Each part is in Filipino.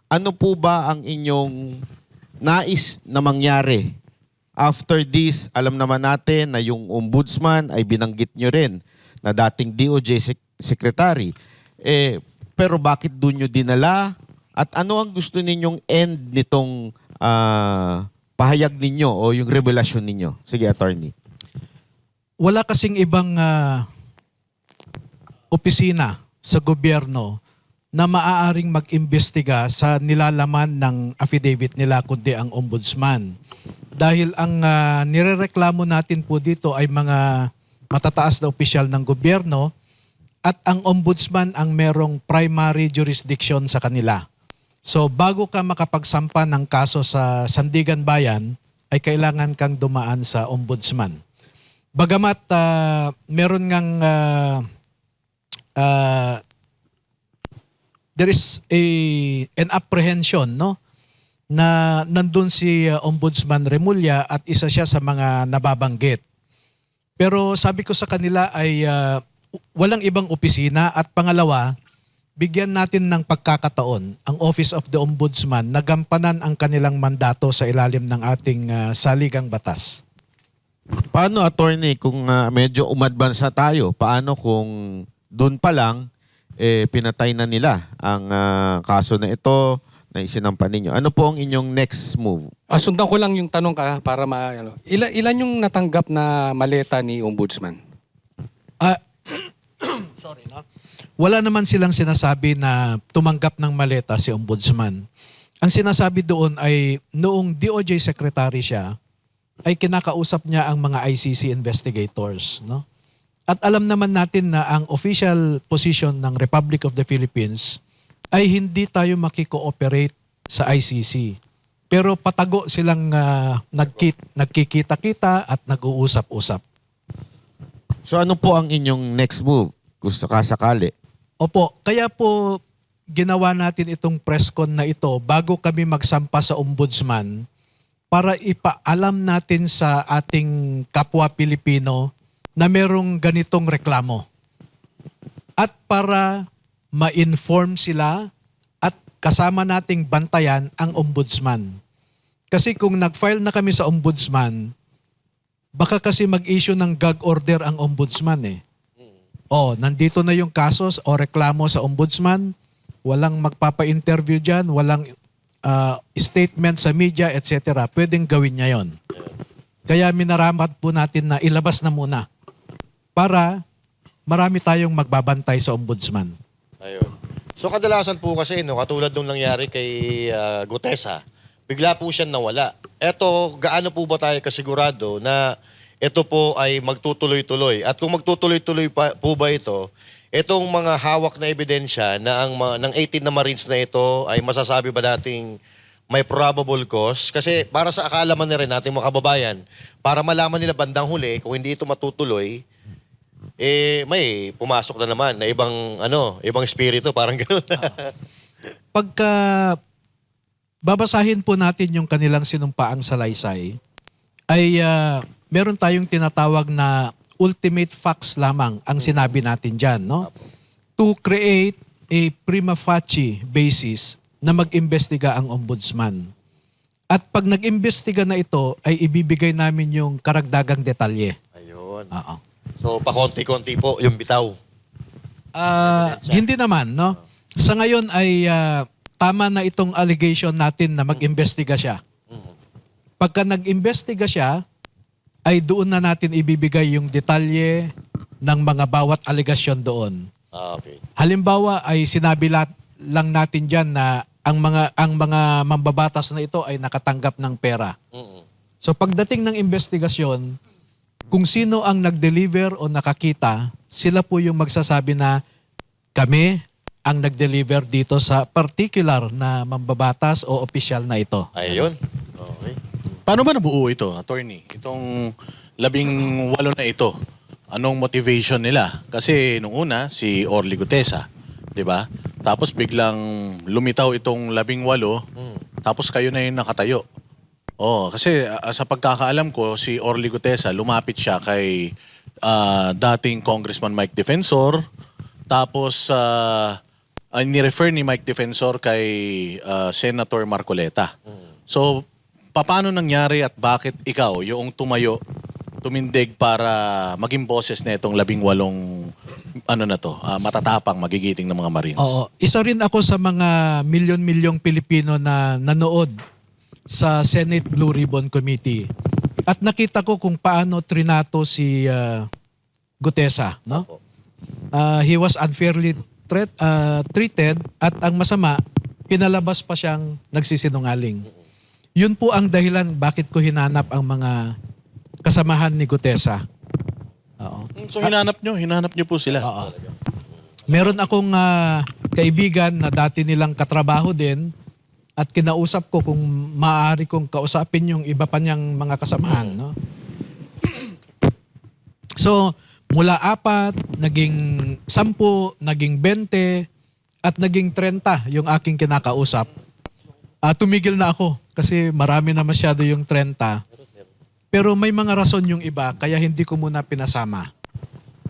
ano po ba ang inyong nais na mangyari? After this, alam naman natin na yung ombudsman ay binanggit nyo rin na dating DOJ secretary. Pero bakit doon nyo dinala? At ano ang gusto ninyong end nitong pahayag ninyo o yung revelasyon ninyo? Sige, attorney. Wala kasing ibang opisina sa gobyerno na maaaring mag-imbestiga sa nilalaman ng affidavit nila kundi ang ombudsman. Dahil ang nirereklamo natin po dito ay mga matataas na opisyal ng gobyerno at ang ombudsman ang merong primary jurisdiction sa kanila. So bago ka makapagsampa ng kaso sa Sandigan Bayan, ay kailangan kang dumaan sa ombudsman. Bagamat meron ngang there is an apprehension, no? Na nandun si Ombudsman Remulla at isa siya sa mga nababanggit. Pero sabi ko sa kanila ay walang ibang opisina at pangalawa, bigyan natin ng pagkakataon ang Office of the Ombudsman na gampanan ang kanilang mandato sa ilalim ng ating saligang batas. Paano, attorney, kung medyo umadvance na tayo? Paano kung doon pa lang pinatay na nila ang kaso na ito na isinampa ninyo? Ano po ang inyong next move? Sundan ko lang yung tanong ka para ilan yung natanggap na maleta ni Ombudsman? Sorry, no? Wala naman silang sinasabi na tumanggap ng maleta si Ombudsman. Ang sinasabi doon ay noong DOJ secretary siya, ay kinakausap niya ang mga ICC investigators, no? At alam naman natin na ang official position ng Republic of the Philippines ay hindi tayo makikooperate sa ICC. Pero patago silang nagkikita-kita at nag-uusap-usap. So ano po ang inyong next move? Gusto kasakali? Opo, kaya po ginawa natin itong press con na ito bago kami magsampa sa ombudsman para ipaalam natin sa ating kapwa Pilipino na merong ganitong reklamo. At para ma-inform sila at kasama nating bantayan ang ombudsman. Kasi kung nag-file na kami sa ombudsman, baka kasi mag-issue ng gag order ang ombudsman eh. Nandito na yung kasos o reklamo sa ombudsman, walang magpapa-interview dyan, walang statement sa media, etc. Pwedeng gawin niya yon. Kaya minaramat po natin na ilabas na muna para marami tayong magbabantay sa ombudsman. Ayun. So kadalasan po kasi, no, katulad nung nangyari kay Gutesa, bigla po siyang nawala. Eto, gaano po ba tayo kasigurado na ito po ay magtutuloy-tuloy? At kung magtutuloy-tuloy po ba ito, itong mga hawak na ebidensya na ng 18 na Marines na ito ay masasabi ba nating may probable cause? Kasi para sa akalaman na rin nating mga kababayan, para malaman nila bandang huli, kung hindi ito matutuloy, may pumasok na naman na ibang espiritu, parang gano'n. Pagka babasahin po natin yung kanilang sinumpaang salaysay, ay meron tayong tinatawag na ultimate facts lamang ang sinabi natin dyan, no? To create a prima facie basis na mag-imbestiga ang ombudsman. At pag nag-imbestiga na ito, ay ibibigay namin yung karagdagang detalye. Ayun. Oo. So, pakonti-konti po yung bitaw. Hindi naman, no? Sa ngayon ay tama na itong allegation natin na mag-imbestiga siya. Pagka nag-imbestiga siya, ay doon na natin ibibigay yung detalye ng mga bawat alegasyon doon. Okay. Halimbawa ay sinabi lang natin diyan na ang mga mambabatas na ito ay nakatanggap ng pera. So pagdating ng investigasyon, kung sino ang nag-deliver o nakakita, sila po yung magsasabi na kami ang nag-deliver dito sa particular na mambabatas o opisyal na ito. Ayun. Okay. Paano ba nabuo ito, attorney? Itong 18 na ito. Anong motivation nila? Kasi nung una, si Orly Gutesa, di ba? Tapos biglang lumitaw itong 18, tapos kayo na yung nakatayo. Kasi sa pagkakaalam ko, si Orly Gutesa, lumapit siya kay dating Congressman Mike Defensor, tapos ni-refer ni Mike Defensor kay Senator Marcoleta. So, paano nangyari at bakit ikaw, yung tumindig para maging boses na itong 18 matatapang magigiting ng mga Marines? Oo. Isa rin ako sa mga milyon-milyong Pilipino na nanood sa Senate Blue Ribbon Committee. At nakita ko kung paano trinato si Gutesa, no? He was unfairly treated at ang masama, pinalabas pa siyang nagsisinungaling. Yun po ang dahilan bakit ko hinanap ang mga kasamahan ni Gutesa. Oo. So hinanap nyo po sila. Oo. Meron akong kaibigan na dati nilang katrabaho din at kinausap ko kung maaari kong kausapin yung iba pa niyang mga kasamahan. No? So, mula 4, naging 10, naging 20, at naging 30 yung aking kinakausap. Tumigil na ako kasi marami na masyado yung 30. Pero may mga rason yung iba kaya hindi ko muna pinasama.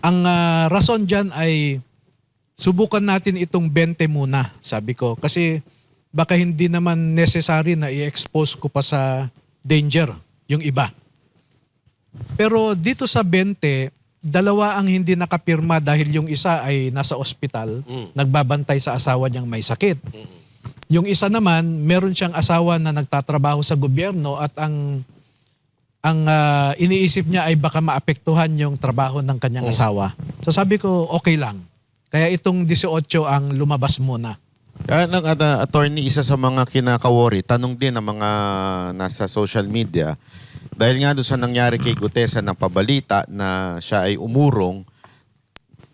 Ang rason dyan ay subukan natin itong 20 muna, sabi ko. Kasi baka hindi naman necessary na i-expose ko pa sa danger yung iba. Pero dito sa 20, 2 ang hindi nakapirma dahil yung isa ay nasa ospital, nagbabantay sa asawa niyang may sakit. Yung isa naman, meron siyang asawa na nagtatrabaho sa gobyerno at ang iniisip niya ay baka maapektuhan yung trabaho ng kanyang asawa. So sabi ko, okay lang. Kaya itong 18 ang lumabas muna. Kaya ng attorney, isa sa mga kinakawori, tanong din ng mga nasa social media, dahil nga doon sa nangyari kay Gutesa ng pabalita na siya ay umurong,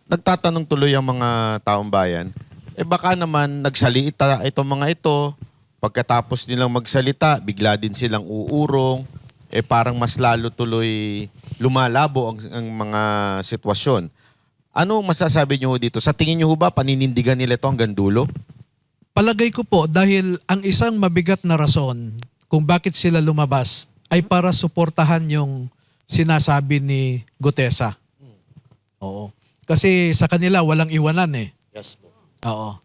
nagtatanong tuloy ang mga taong bayan, baka naman nagsalita itong mga ito, pagkatapos nilang magsalita, bigla din silang uurong, parang mas lalo tuloy lumalabo ang mga sitwasyon. Ano masasabi niyo dito? Sa tingin niyo ba paninindigan nila ito hanggang dulo? Palagay ko po dahil ang isang mabigat na rason kung bakit sila lumabas ay para suportahan yung sinasabi ni Gutesa. Oo. Kasi sa kanila walang iwanan eh. Yes po. Oo.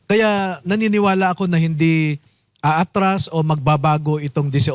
Kaya naniniwala ako na hindi aatras o magbabago itong 18.